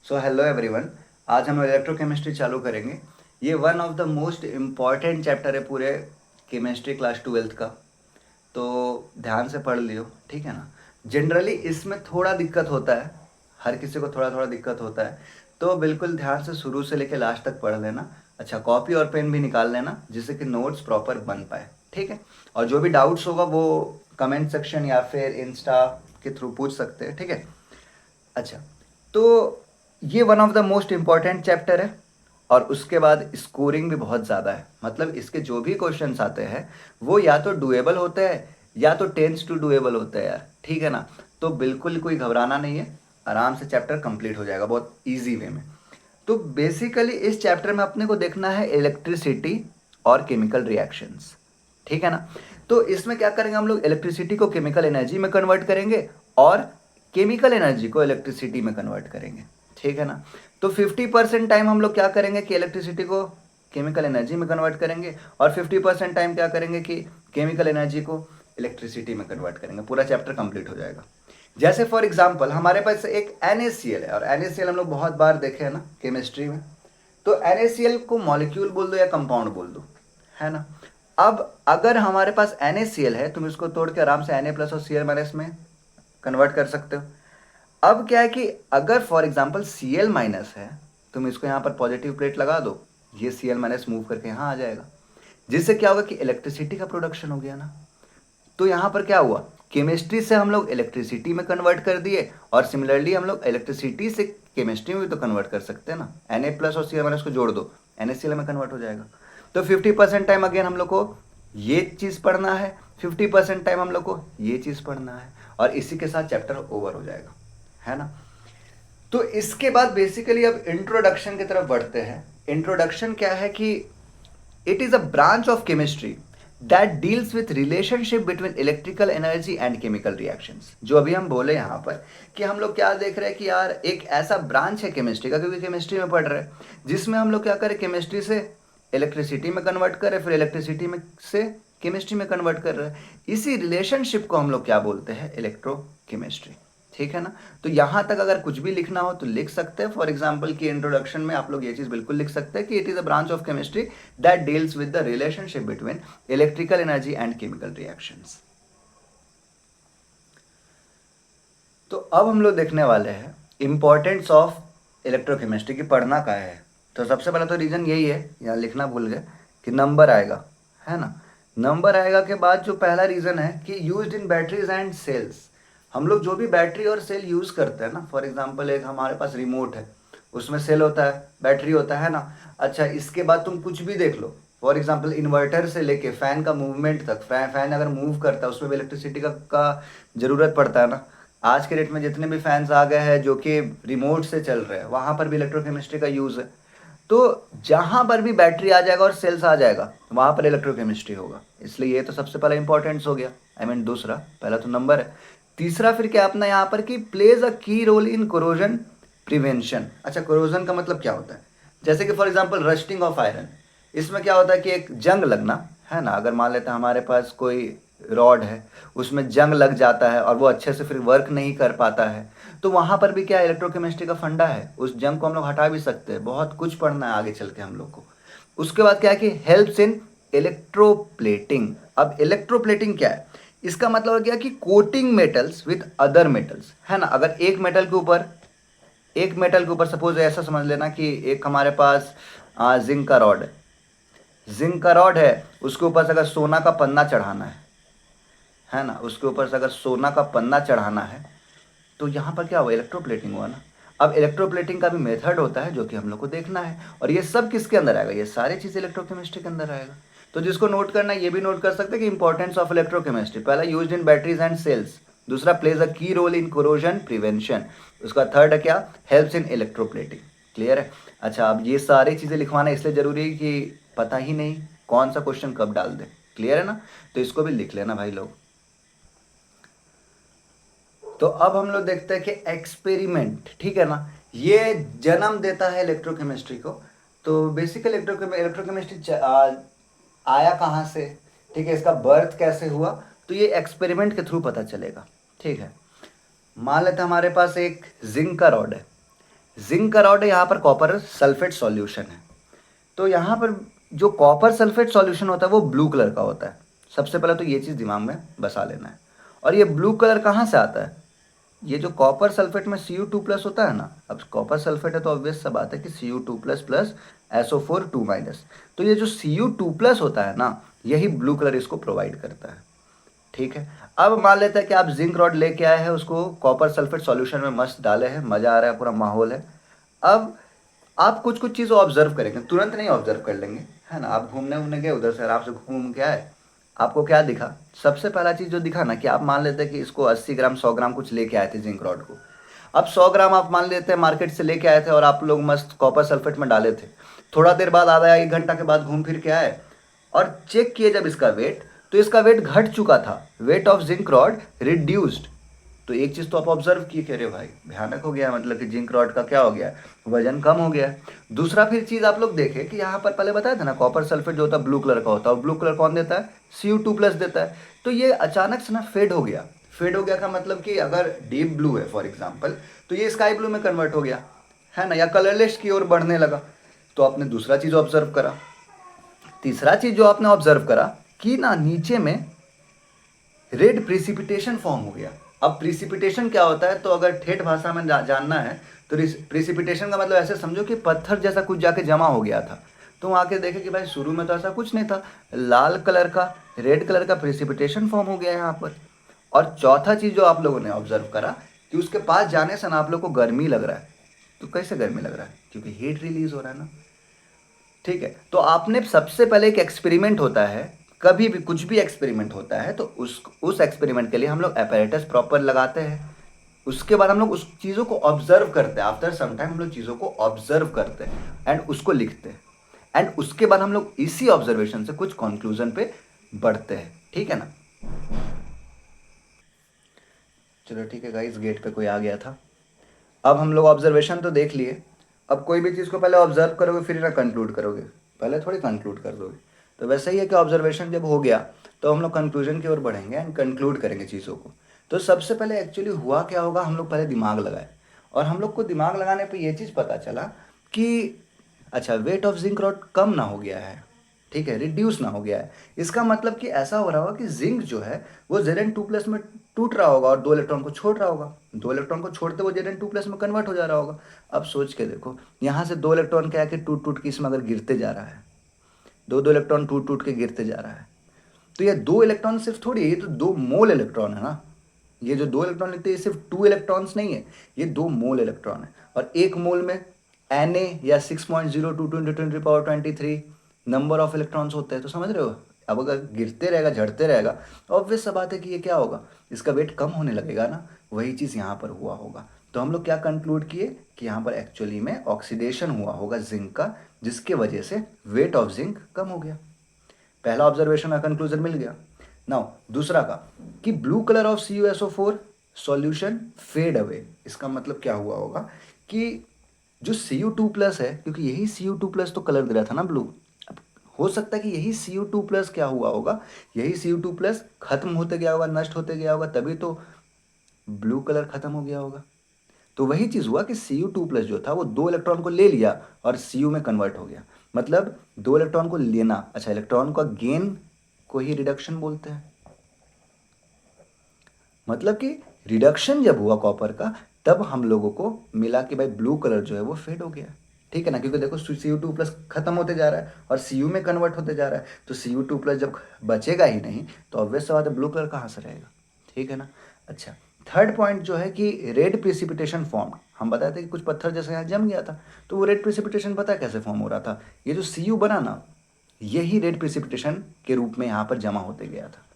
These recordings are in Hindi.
So hello everyone. आज हम इलेक्ट्रोकेमिस्ट्री चालू करेंगे। ये one of the most important chapter है पूरे केमिस्ट्री क्लास 12th का। तो ध्यान से पढ़ लियो, ठीक है ना। जनरली इसमें थोड़ा दिक्कत होता है, हर किसी को थोड़ा थोड़ा दिक्कत होता है। तो बिल्कुल ध्यान से शुरू से लेकर लास्ट तक पढ़ लेना। अच्छा, कॉपी और पेन भी निकाल लेना जिससे कि नोट्स प्रॉपर बन पाए, ठीक है। और जो भी डाउट्स होगा वो कमेंट सेक्शन या फिर इंस्टा के थ्रू पूछ सकते हैं, ठीक है। अच्छा, तो ये one of the most important chapter है। और उसके बाद स्कोरिंग भी बहुत ज़्यादा है, मतलब इसके जो भी क्वेश्चंस आते हैं वो या तो डुएबल होते हैं या तो टेंस टू डुएबल होते हैं यार, ठीक है ना। तो बिल्कुल कोई घबराना नहीं है, आराम से चैप्टर कंप्लीट हो जाएगा बहुत ईजी वे में। तो बेसिकली इस चैप्टर में अपने को देखना है इलेक्ट्रिसिटी और केमिकल रिएक्शंस, ठीक है ना। तो इसमें क्या करेंगे हम लोग, इलेक्ट्रिसिटी को केमिकल एनर्जी में कन्वर्ट करेंगे और केमिकल एनर्जी को इलेक्ट्रिसिटी में कन्वर्ट करेंगे, ठीक है ना। तो 50% टाइम हम लोग क्या करेंगे कि इलेक्ट्रिसिटी को केमिकल एनर्जी में कन्वर्ट करेंगे और 50% टाइम क्या करेंगे कि केमिकल एनर्जी को इलेक्ट्रिसिटी में कन्वर्ट करेंगे। पूरा चैप्टर कंप्लीट हो जाएगा। जैसे फॉर एग्जांपल हमारे पास एक NaCl है, और NaCl हम लोग बहुत बार देखे हैं ना केमिस्ट्री में। तो NaCl को मॉलिक्यूल बोल दो या कंपाउंड बोल दो, है ना। अब अगर हमारे पास NaCl है, तुम इसको तोड़ के आराम से Na प्लस और Cl माइनस में कन्वर्ट कर सकते हो। अब क्या है कि अगर फॉर एग्जांपल Cl माइनस है, तुम इसको यहाँ पर पॉजिटिव प्लेट लगा दो, ये Cl माइनस मूव करके यहाँ आ जाएगा, जिससे क्या होगा कि इलेक्ट्रिसिटी का प्रोडक्शन हो गया ना। तो यहाँ पर क्या हुआ, केमिस्ट्री से हम लोग इलेक्ट्रिसिटी में कन्वर्ट कर दिए, और सिमिलरली हम लोग इलेक्ट्रिसिटी से केमिस्ट्री में भी तो कन्वर्ट कर सकते हैं ना। Na प्लस और Cl माइनस को जोड़ दो, NaCl में कन्वर्ट हो जाएगा। तो 50% टाइम अगेन हम लोग को ये चीज़ पढ़ना है, 50% टाइम हम लोग को ये चीज़ पढ़ना है, और इसी के साथ चैप्टर ओवर हो जाएगा, है ना। तो इसके बाद बेसिकली अब इंट्रोडक्शन की तरफ बढ़ते हैं। इंट्रोडक्शन क्या है कि it is a branch of chemistry that deals with relationship between electrical energy and chemical reactions. जो अभी हम बोले यहाँ पर कि हम लोग क्या देख रहे हैं कि यार एक ऐसा ब्रांच है केमिस्ट्री का, क्योंकि केमिस्ट्री में पढ़ रहे हैं, जिसमें हम लोग क्या करें, केमिस्ट्री से इलेक्ट्रिसिटी में कन्वर्ट करें, फिर इलेक्ट्रिसिटी में से केमिस्ट्री में कन्वर्ट कर रहे हैं। इसी रिलेशनशिप को हम लोग क्या बोलते हैं, इलेक्ट्रोकेमिस्ट्री, ठीक है ना। तो यहां तक अगर कुछ भी लिखना हो तो लिख सकते हैं। फॉर एग्जांपल की इंट्रोडक्शन में आप लोग ये चीज बिल्कुल लिख सकते हैं कि it is a branch of chemistry that deals with the relationship between electrical energy and chemical reactions. तो अब हम लोग देखने वाले हैं इंपॉर्टेंस ऑफ इलेक्ट्रोकेमिस्ट्री की, पढ़ना क्या है। तो सबसे पहला तो रीजन यही है, यहाँ लिखना भूल गए, कि नंबर आएगा, है ना। नंबर आएगा के बाद जो पहला रीजन है कि used in batteries and cells. हम लोग जो भी बैटरी और सेल यूज करते हैं ना, फॉर एग्जांपल एक हमारे पास रिमोट है, उसमें सेल होता है, बैटरी होता है ना। अच्छा, इसके बाद तुम कुछ भी देख लो, फॉर एग्जांपल इन्वर्टर से लेके फैन का मूवमेंट तक, फैन अगर मूव करता है उसमें भी इलेक्ट्रिसिटी का जरूरत पड़ता है ना। आज के डेट में जितने भी फैंस आ गए हैं जो कि रिमोट से चल रहे हैं, वहां पर भी इलेक्ट्रोकेमिस्ट्री का यूज है। तो जहां पर भी बैटरी आ जाएगा और सेल्स आ जाएगा वहां पर इलेक्ट्रोकेमिस्ट्री होगा, इसलिए ये तो सबसे पहला इंपॉर्टेंस हो गया। दूसरा, पहला तो नंबर है। तीसरा फिर क्या अपना यहाँ पर कि pledge a key role in corrosion prevention. अच्छा, कोरोजन का मतलब क्या होता है, जैसे कि for example rusting of iron. इसमें क्या होता है कि एक जंग लगना, है ना। अगर मान लेते हैं हमारे पास कोई रॉड है, उसमें जंग लग जाता है और वो अच्छे से फिर वर्क नहीं कर पाता है, तो वहां पर भी क्या इलेक्ट्रोकेमिस्ट्री का फंडा है, उस जंग को हम लोग हटा भी सकते हैं। बहुत कुछ पढ़ना है आगे चल के हम लोग को। उसके बाद क्या है कि हेल्प्स इन इलेक्ट्रोप्लेटिंग। अब इलेक्ट्रोप्लेटिंग क्या है, इसका मतलब है क्या कि coating metals with other metals, है ना। अगर एक मेटल के ऊपर सपोज ऐसा समझ लेना कि एक हमारे पास जिंक का रॉड है, जिंक का रॉड है, उसके ऊपर से अगर सोना का पन्ना चढ़ाना है ना, उसके ऊपर से अगर सोना का पन्ना चढ़ाना है, तो यहाँ पर क्या हुआ, इलेक्ट्रोप्लेटिंग हुआ ना। अब इलेक्ट्रोप्लेटिंग का भी मेथड होता है जो कि हम लोग को देखना है, और ये सब किसके अंदर आएगा, ये सारी चीज़ इलेक्ट्रोकेमिस्ट्री के अंदर आएगा। तो जिसको नोट करना है ये भी नोट कर सकते हैं कि इंपॉर्टेंस ऑफ इलेक्ट्रोकेमिस्ट्री, पहला used in batteries and cells, दूसरा plays a key role in corrosion prevention, उसका थर्ड है क्या, हेल्प्स इन इलेक्ट्रोप्लेटिंग। क्लियर है। अच्छा, अब ये सारी चीज़ें लिखवाना इसलिए जरूरी है कि पता ही नहीं कौन सा क्वेश्चन कब डाल दे। क्लियर है ना, तो इसको भी लिख लेना भाई लोग। तो अब हम लोग देखते हैं कि एक्सपेरिमेंट, ठीक है ना, ये जन्म देता है इलेक्ट्रोकेमिस्ट्री को। तो बेसिकली इलेक्ट्रोकेमिस्ट्री आया कहाँ से, ठीक है, इसका बर्थ कैसे हुआ, तो ये एक्सपेरिमेंट के थ्रू पता चलेगा, ठीक है। मान लेते हैं हमारे पास एक जिंक का रॉड है, जिंक का रॉड है, यहाँ पर कॉपर सल्फेट सॉल्यूशन है। तो यहाँ पर जो कॉपर सल्फेट सॉल्यूशन होता है वो ब्लू कलर का होता है। सबसे पहले तो ये चीज़ दिमाग में बसा लेना है। और ये ब्लू कलर कहाँ से आता है? ये जो कॉपर सल्फेट में Cu2+ होता है ना, अब कॉपर सल्फेट है तो ऑब्वियस सा बात है कि Cu2+ प्लस SO4 2 माइनस। तो ये जो Cu2+ होता है ना, यही ब्लू कलर इसको प्रोवाइड करता है। ठीक है, अब मान लेते हैं कि आप जिंक रॉड लेके आए हैं, उसको कॉपर सल्फेट सॉल्यूशन में मस्त डाले हैं, मजा आ रहा है, पूरा माहौल है। अब आप कुछ कुछ चीज़ ऑब्जर्व करेंगे, तुरंत नहीं ऑब्जर्व कर लेंगे, है ना। आप घूमने उमने गए, उधर से आराम से घूम के आए, आपको क्या दिखा? सबसे पहला चीज़ जो दिखा ना, कि आप मान लेते हैं कि इसको 80 ग्राम 100 ग्राम कुछ लेके आए थे जिंक रॉड को। अब 100 ग्राम आप मान लेते हैं मार्केट से लेके आए थे और आप लोग मस्त कॉपर सल्फेट में डाले थे। थोड़ा देर बाद, आधा एक घंटा के बाद घूम फिर के आए और चेक किए जब इसका वेट, तो इसका वेट घट चुका था। Weight of zinc rod reduced. तो एक चीज़ तो आप ऑब्जर्व किए कि अरे भाई भयानक हो गया, मतलब कि जिंक रॉड का क्या हो गया, वजन कम हो गया। दूसरा फिर चीज़ आप लोग देखें कि यहाँ पर पहले बताया था ना, कॉपर सल्फेट जो होता है ब्लू कलर का होता है, और ब्लू कलर कौन देता है? Cu2+ देता है। तो ये अचानक से ना फेड हो गया। फेड हो गया का मतलब कि अगर डीप ब्लू है फॉर एग्जाम्पल, तो ये स्काई ब्लू में कन्वर्ट हो गया, है ना, या कलरलेस की ओर बढ़ने लगा। तो आपने दूसरा चीज़ ऑब्जर्व करा। तीसरा चीज़ जो आपने ऑब्जर्व करा कि ना नीचे में रेड प्रिसिपिटेशन फॉर्म हो गया। अब प्रिसिपिटेशन क्या होता है, तो अगर ठेठ भाषा में जानना है तो प्रिसिपिटेशन का मतलब ऐसे समझो कि पत्थर जैसा कुछ जाके जमा हो गया था। तो वहाँ आके देखे कि भाई शुरू में तो ऐसा कुछ नहीं था, लाल कलर का, रेड कलर का प्रिसिपिटेशन फॉर्म हो गया यहाँ पर। और चौथा चीज़ जो आप लोगों ने ऑब्जर्व करा कि उसके पास जाने से ना आप लोग को गर्मी लग रहा है। तो कैसे गर्मी लग रहा है? क्योंकि हीट रिलीज हो रहा है ना। ठीक है, तो आपने सबसे पहले एक एक्सपेरिमेंट होता है, कभी भी कुछ भी एक्सपेरिमेंट होता है तो उस एक्सपेरिमेंट के लिए हम लोग apparatus प्रॉपर लगाते हैं। उसके बाद हम लोग उस चीज़ों को ऑब्जर्व करते हैं। आफ्टर सम टाइम हम लोग चीज़ों को ऑब्जर्व करते हैं एंड उसको लिखते हैं। एंड उसके बाद हम लोग इसी ऑब्जर्वेशन से कुछ कंक्लूजन पे बढ़ते हैं। ठीक है ना। चलो ठीक है गाइस, गेट पे कोई आ गया था। अब हम लोग ऑब्जर्वेशन तो देख लिए। अब कोई भी चीज़ को पहले ऑब्जर्व करोगे फिर ना कंक्लूड करोगे, पहले थोड़ी कंक्लूड कर दोगे। तो वैसे ही है कि ऑब्जर्वेशन जब हो गया तो हम लोग कंक्लूजन की ओर बढ़ेंगे एंड कंक्लूड करेंगे चीज़ों को। तो सबसे पहले एक्चुअली हुआ क्या होगा, हम लोग पहले दिमाग लगाए और हम लोग को दिमाग लगाने पे ये चीज़ पता चला कि अच्छा, वेट ऑफ जिंक रॉड कम ना हो गया है, ठीक है, रिड्यूस ना हो गया है। इसका मतलब कि ऐसा हो रहा होगा कि जिंक जो है वो Zn2+ में टूट रहा होगा और 2 इलेक्ट्रॉन को छोड़ रहा होगा। 2 इलेक्ट्रॉन को छोड़ते वो Zn2+ में कन्वर्ट हो जा रहा होगा। अब सोच के देखो, यहाँ से 2 इलेक्ट्रॉन क्या है कि टूट टूट के इसमें अगर गिरते जा रहा है, दो दो इलेक्ट्रॉन टूट टूट के गिरते जा रहा है, तो ये 2 इलेक्ट्रॉन सिर्फ थोड़ी है, ये तो 2 मोल इलेक्ट्रॉन है ना। ये जो 2 इलेक्ट्रॉन लिखते हैं ये सिर्फ 2 इलेक्ट्रॉन्स नहीं है, ये 2 मोल इलेक्ट्रॉन है। और एक मोल में Na या 6.022 × 10⁻23 नंबर ऑफ इलेक्ट्रॉन्स होते हैं। तो समझ रहे हो, अब अगर गिरते रहेगा, झड़ते रहेगा, तो ऑब्वियस सा बात है कि ये क्या होगा, इसका वेट कम होने लगेगा ना। वही चीज़ यहाँ पर हुआ होगा। तो हम लोग क्या कंक्लूड किए कि यहाँ पर एक्चुअली में ऑक्सीडेशन हुआ होगा जिंक का, जिसके वजह से वेट ऑफ जिंक कम हो गया। पहला ऑब्जर्वेशन का कंक्लूजन मिल गया। नाउ दूसरा का कि blue colour of CuSO4 solution fade away. इसका मतलब क्या हुआ होगा कि जो Cu2+ है, क्योंकि यही Cu2+ तो कलर दे रहा था ना ब्लू। अब हो सकता है कि यही Cu2+ क्या हुआ होगा, यही Cu2+ खत्म होते गया होगा, नष्ट होते गया होगा, तभी तो ब्लू कलर खत्म हो गया होगा। तो वही चीज़ हुआ कि Cu2+ जो था वो 2 इलेक्ट्रॉन को ले लिया और Cu में कन्वर्ट हो गया। मतलब 2 इलेक्ट्रॉन को लेना, अच्छा, इलेक्ट्रॉन का गेन को ही रिडक्शन बोलते हैं। मतलब कि रिडक्शन जब हुआ कॉपर का, तब हम लोगों को मिला कि भाई ब्लू कलर जो है वो फेड हो गया। ठीक है ना, क्योंकि देखो Cu2+ खत्म होते जा रहा है और Cu में कन्वर्ट होते जा रहा है। तो Cu2+ जब बचेगा ही नहीं तो ऑब्वियस सा बात है ब्लू कलर कहाँ से रहेगा। ठीक है ना। अच्छा, थर्ड पॉइंट जो है कि रेड प्रिसिपिटेशन फॉर्म, हम बताए थे कि कुछ पत्थर जैसे यहाँ जम गया था। तो वो रेड प्रिसिपिटेशन पता है कैसे फॉर्म हो रहा था, ये जो Cu बना ना, यही रेड प्रिसिपिटेशन के रूप में यहाँ पर जमा होते गया था।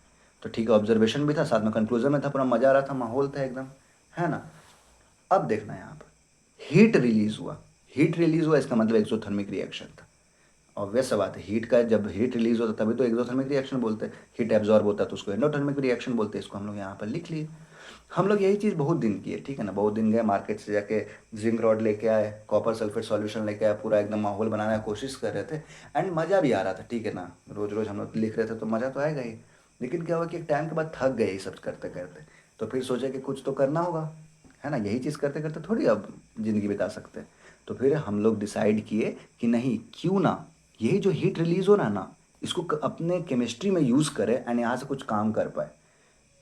तो ठीक है, ऑब्जर्वेशन भी था, साथ में कंक्लूजन में था, पूरा मजा आ रहा था, माहौल था एकदम, है ना। अब देखना यहाँ पर हीट रिलीज हुआ। हीट रिलीज हुआ इसका मतलब एक्सोथर्मिक रिएक्शन था। ऑब्वियस सा बात है, हीट का जब हीट रिलीज होता है तभी तो एक्सोथर्मिक रिएक्शन बोलते हैं। हीट एब्जॉर्ब होता है तो उसको एंडोथर्मिक रिएक्शन बोलते हैं। इसको हम लोग यहाँ पर लिख लिए। हम लोग यही चीज़ बहुत दिन किए, ठीक है ना। बहुत दिन गए मार्केट से जाके जिंक रॉड लेके आए, कॉपर सल्फेट सॉल्यूशन लेके आए, पूरा एकदम माहौल बनाने की कोशिश कर रहे थे एंड मज़ा भी आ रहा था, ठीक है ना। रोज़ रोज़ हम लोग लिख रहे थे तो मज़ा तो आएगा ही। लेकिन क्या हुआ कि एक टाइम के बाद थक गए ये सब करते करते। तो फिर सोचा कि कुछ तो करना होगा, है ना, यही चीज़ करते करते थोड़ी अब ज़िंदगी बिता सकते हैं। तो फिर हम लोग डिसाइड किए कि नहीं, क्यों ना यही जो हीट रिलीज़ हो रहा है ना, इसको अपने केमिस्ट्री में यूज़ करें एंड यहाँ से कुछ काम कर पाए।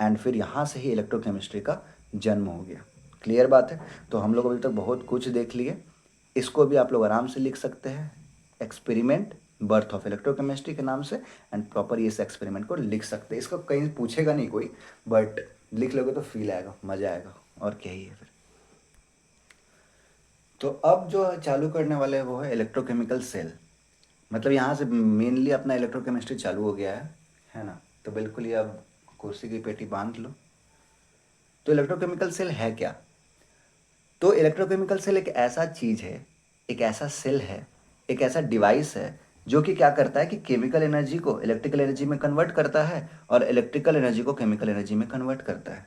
एंड फिर यहाँ से ही इलेक्ट्रोकेमिस्ट्री का जन्म हो गया। क्लियर बात है। तो हम लोग अभी तक बहुत कुछ देख लिए, इसको भी आप लोग आराम से लिख सकते हैं, एक्सपेरिमेंट बर्थ ऑफ इलेक्ट्रोकेमिस्ट्री के नाम से, एंड प्रॉपर ये इस एक्सपेरिमेंट को लिख सकते हैं। इसको कहीं पूछेगा नहीं कोई, बट लिख लोगे तो फील आएगा, मज़ा आएगा, और क्या ही है फिर। तो अब जो चालू करने वाले हैं वो है इलेक्ट्रोकेमिकल सेल। मतलब यहाँ से मेनली अपना इलेक्ट्रोकेमिस्ट्री चालू हो गया है ना। तो बिल्कुल ही अब कुर्सी की पेटी बांध लो। तो इलेक्ट्रोकेमिकल सेल है क्या? तो इलेक्ट्रोकेमिकल सेल एक ऐसा चीज़ है, एक ऐसा सेल है, एक ऐसा डिवाइस है जो कि क्या करता है कि केमिकल एनर्जी को इलेक्ट्रिकल एनर्जी में कन्वर्ट करता है और इलेक्ट्रिकल एनर्जी को केमिकल एनर्जी में कन्वर्ट करता है।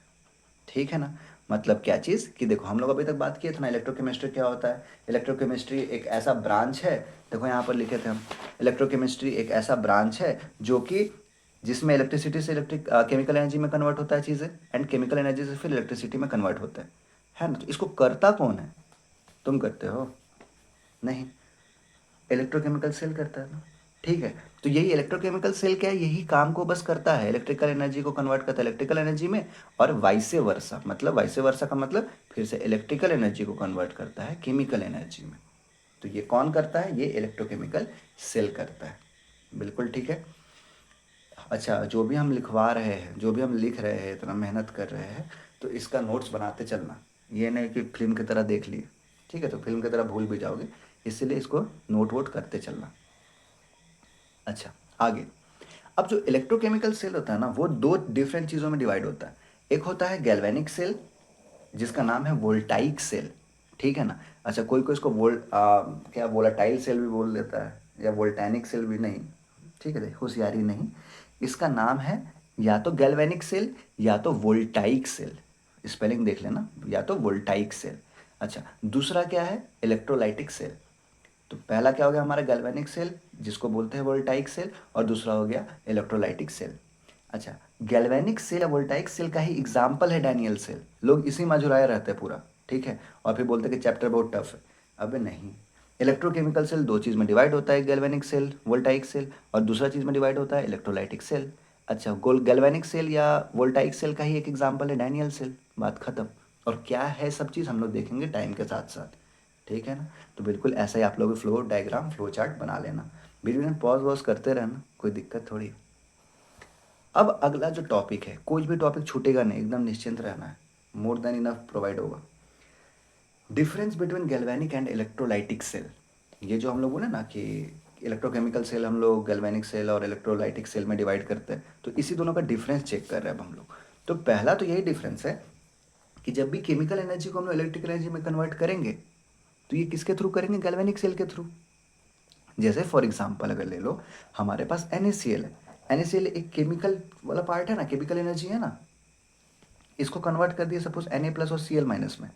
ठीक है ना। मतलब क्या चीज़ कि देखो, हम लोग अभी तक बात किए थे ना इलेक्ट्रोकेमिस्ट्री क्या होता है। इलेक्ट्रोकेमिस्ट्री एक ऐसा ब्रांच है, देखो यहाँ पर लिखे थे हम, इलेक्ट्रोकेमिस्ट्री एक ऐसा ब्रांच है जो कि जिसमें इलेक्ट्रिसिटी से केमिकल एनर्जी में कन्वर्ट होता है चीज़ें, एंड केमिकल एनर्जी से फिर इलेक्ट्रिसिटी में कन्वर्ट होता है ना। तो इसको करता कौन है? तुम करते हो? नहीं, इलेक्ट्रोकेमिकल सेल करता है ना। ठीक है। तो यही इलेक्ट्रोकेमिकल सेल क्या है, यही काम को बस करता है, इलेक्ट्रिकल एनर्जी को कन्वर्ट करता है इलेक्ट्रिकल एनर्जी में, और वाइसे वर्सा, मतलब वाइसे वर्सा का मतलब फिर से इलेक्ट्रिकल एनर्जी को कन्वर्ट करता है केमिकल एनर्जी में। तो ये कौन करता है? ये इलेक्ट्रोकेमिकल सेल करता है। बिल्कुल ठीक है। अच्छा, जो भी हम लिखवा रहे हैं, जो भी हम लिख रहे हैं, इतना मेहनत कर रहे हैं, तो इसका नोट्स बनाते चलना। ये नहीं कि फिल्म की तरह देख लिए, ठीक है, तो फिल्म की तरह भूल भी जाओगे, इसीलिए इसको नोट वोट करते चलना। अच्छा, आगे। अब जो इलेक्ट्रोकेमिकल सेल होता है ना, वो दो डिफरेंट चीज़ों में डिवाइड होता है। एक होता है गैल्वेनिक सेल, जिसका नाम है वोल्टाइक सेल। ठीक है ना। अच्छा, कोई कोई इसको क्या वोलाटाइल सेल भी बोल देता है, या वोल्टैनिक सेल भी, नहीं, ठीक है, होशियारी नहीं। इसका नाम है या तो गैल्वेनिक सेल या तो वोल्टाइक सेल। स्पेलिंग देख लेना, या तो वोल्टाइक सेल। अच्छा, दूसरा क्या है? Electrolytic cell. तो पहला क्या हो गया हमारा? गैल्वेनिक सेल, जिसको बोलते हैं वोल्टाइक सेल, और दूसरा हो गया इलेक्ट्रोलाइटिक सेल। अच्छा, गैल्वेनिक सेल या वोल्टाइक सेल का ही एग्जाम्पल है डैनियल सेल। लोग इसी में जुड़ाए रहते हैं पूरा, ठीक है, और फिर बोलते हैं कि चैप्टर बहुत टफ है। अबे नहीं, इलेक्ट्रोकेमिकल सेल दो चीज़ में डिवाइड होता है, गैल्वेनिक सेल, वोल्टाइक सेल, और दूसरा चीज़ में डिवाइड होता है इलेक्ट्रोलाइटिक सेल। अच्छा, गोल गैल्वेनिक सेल या वोल्टाइक सेल का ही एक एग्जाम्पल है डैनियल सेल, बात खत्म। और क्या है सब चीज़ हम लोग देखेंगे टाइम के साथ साथ, ठीक है ना। तो बिल्कुल ऐसा ही आप लोग फ्लो डायग्राम, फ्लो चार्ट बना लेना, बीच बीच में पॉज वॉज करते रहना, कोई दिक्कत थोड़ी। अब अगला जो टॉपिक है, कोई भी टॉपिक छूटेगा नहीं, एकदम निश्चिंत रहना है, मोर देन इनफ प्रोवाइड होगा। Difference between galvanic and electrolytic cell. ये जो हम लोग बोले ना कि इलेक्ट्रोकेमिकल सेल हम लोग गैल्वेनिक सेल और इलेक्ट्रोलाइटिक सेल में डिवाइड करते हैं, तो इसी दोनों का डिफरेंस चेक कर रहे हैं अब हम लोग। तो पहला तो यही डिफरेंस है कि जब भी केमिकल एनर्जी को हम लोग इलेक्ट्रिकल एनर्जी में कन्वर्ट करेंगे, तो ये किसके थ्रू करेंगे? गैल्वेनिक सेल के थ्रू। जैसे फॉर एग्जांपल अगर ले लो, हमारे पास NaCl है। NaCl एक केमिकल वाला पार्ट है ना, केमिकल एनर्जी है ना। इसको कन्वर्ट कर दिए सपोज Na+ और Cl- में।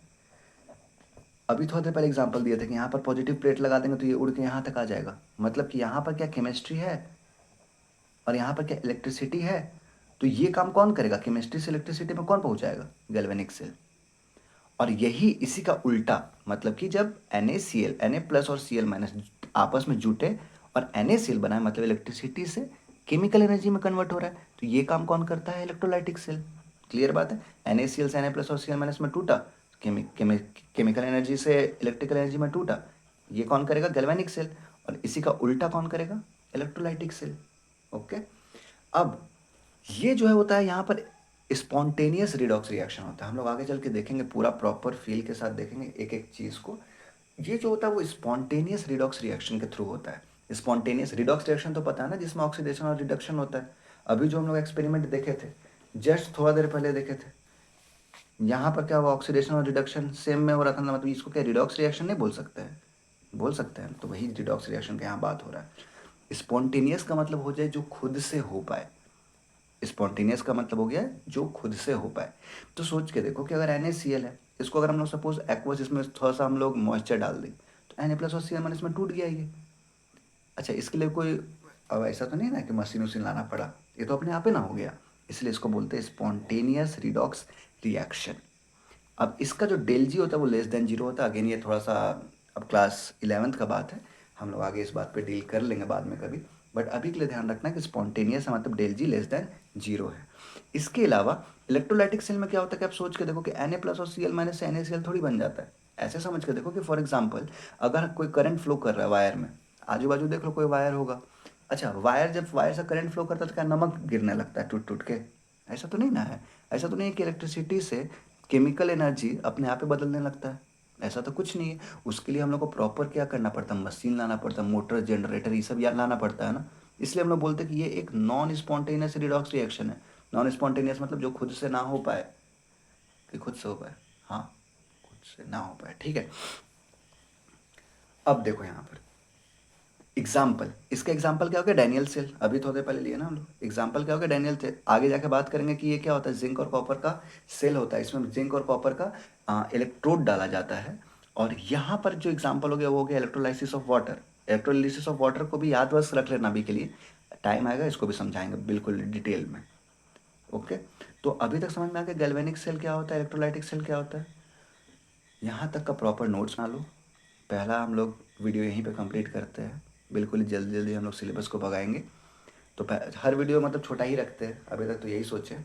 अभी थोड़ी देर पहले एग्जांपल दिए थे कि यहाँ पर पॉजिटिव प्लेट लगा देंगे तो ये उड़ के यहाँ तक आ जाएगा। मतलब कि यहाँ पर क्या केमिस्ट्री है और यहाँ पर क्या इलेक्ट्रिसिटी है। तो ये काम कौन करेगा? केमिस्ट्री से इलेक्ट्रिसिटी में कौन पहुँचाएगा? Galvanic cell. और यही इसी का उल्टा, मतलब कि जब NaCl, Na+ और Cl- आपस में जुटे और NaCl बनाए, मतलब इलेक्ट्रिसिटी से केमिकल एनर्जी में कन्वर्ट हो रहा है, तो ये काम कौन करता है? Electrolytic cell. क्लियर बात है। NaCl से Na+ और Cl- में टूटा, केमिकल एनर्जी से इलेक्ट्रिकल एनर्जी में टूटा, ये कौन करेगा? Galvanic cell. और इसी का उल्टा कौन करेगा? Electrolytic cell. ओके। अब ये जो है होता है यहाँ पर स्पॉन्टेनियस रिडॉक्स रिएक्शन होता है। हम लोग आगे चल के देखेंगे, पूरा प्रॉपर फील के साथ देखेंगे एक एक चीज़ को। ये जो होता है वो स्पॉन्टेनियस रिडॉक्स रिएक्शन के थ्रू होता है। स्पॉन्टेनियस रिडॉक्स रिएक्शन तो पता है ना, जिसमें ऑक्सीडेशन और रिडक्शन होता है। अभी जो हम लोग एक्सपेरिमेंट देखे थे, जस्ट थोड़ा देर पहले देखे थे, यहाँ पर क्या हुआ? ऑक्सीडेशन और रिडक्शन सेम में हो रहा था ना, मतलब इसको क्या रिडॉक्स रिएक्शन नहीं बोल सकते हैं? बोल सकते हैं। तो वही रिडॉक्स रिएक्शन का यहाँ बात हो रहा है। स्पॉन्टेनियस का मतलब हो जाए जो खुद से हो पाए। स्पॉन्टेनियस का मतलब हो गया जो खुद से हो पाए। तो सोच के देखो कि अगर NaCl है, इसको अगर हम लोग सपोज एक्वस, इसमें थोड़ा सा हम लोग मॉइस्चर डाल दें, तो Na+ और Cl- इसमें टूट गया ये। अच्छा, इसके लिए कोई अब ऐसा तो नहीं ना कि मशीन वशीन लाना पड़ा, ये तो अपने आप ही ना हो गया। इसलिए इसको बोलते हैं स्पॉन्टेनियस रिडॉक्स रिएक्शन। अब इसका जो डेल जी होता है वो लेस देन जीरो होता है। अगेन ये थोड़ा सा अब क्लास 11th का बात है, हम लोग आगे इस बात पे डील कर लेंगे बाद में कभी, बट अभी के लिए ध्यान रखना है कि स्पॉन्टेनियस है मतलब डेल जी लेस देन जीरो है। इसके अलावा इलेक्ट्रोलाइटिक सेल में क्या होता है कि आप सोच के देखो कि Na प्लस और Cl माइनस से NaCl थोड़ी बन जाता है। ऐसे समझ के देखो कि फॉर एग्जाम्पल अगर कोई करंट फ्लो कर रहा है वायर में, आजू बाजू देख लो कोई वायर होगा, अच्छा वायर जब वायर से करंट फ्लो करता है तो क्या नमक गिरने लगता है टूट टूट के? ऐसा तो नहीं ना है। ऐसा तो नहीं है कि इलेक्ट्रिसिटी से केमिकल एनर्जी अपने आप ही बदलने लगता है, ऐसा तो कुछ नहीं है। उसके लिए हम लोग को प्रॉपर क्या करना पड़ता है, मशीन लाना पड़ता है, मोटर जनरेटर ये सब यार लाना पड़ता है ना। इसलिए हम लोग बोलते हैं कि ये एक नॉन स्पॉन्टेनियस रिडॉक्स रिएक्शन है। नॉन स्पॉन्टेनियस मतलब जो खुद से ना हो पाए, कि खुद से हो पाए, हाँ खुद से ना हो पाए, ठीक है। अब देखो यहाँ पर एग्जाम्पल, इसका एग्जाम्पल क्या हो गया, डैनियल सेल, अभी थोड़े पहले लिए ना हम लोग। एग्जाम्पल क्या हो गया, डैनियल सेल। आगे जाके बात करेंगे कि ये क्या होता है, जिंक और कॉपर का सेल होता है, इसमें जिंक और कॉपर का इलेक्ट्रोड डाला जाता है। और यहाँ पर जो एग्जाम्पल हो गया वो हो गया electrolysis of water. Electrolysis of water को भी याद बस रख लेना अभी के लिए, टाइम आएगा इसको भी समझाएंगे बिल्कुल डिटेल में। ओके, तो अभी तक समझ में आ गया गैल्वेनिक सेल क्या होता है, इलेक्ट्रोलाइटिक सेल क्या होता है। यहाँ तक का प्रॉपर नोट्स बना लो। पहला हम लोग वीडियो यहीं पे कंप्लीट करते हैं, बिल्कुल ही जल्दी जल्दी हम लोग सिलेबस को भगाएंगे। तो हर वीडियो मतलब छोटा ही रखते हैं, अभी तक तो यही सोचे।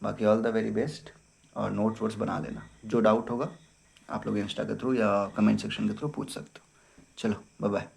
बाकी ऑल द वेरी बेस्ट, और नोट्स वोट्स बना लेना। जो डाउट होगा आप लोग इंस्टा के थ्रू या कमेंट सेक्शन के थ्रू पूछ सकते हो। चलो बाय बाय।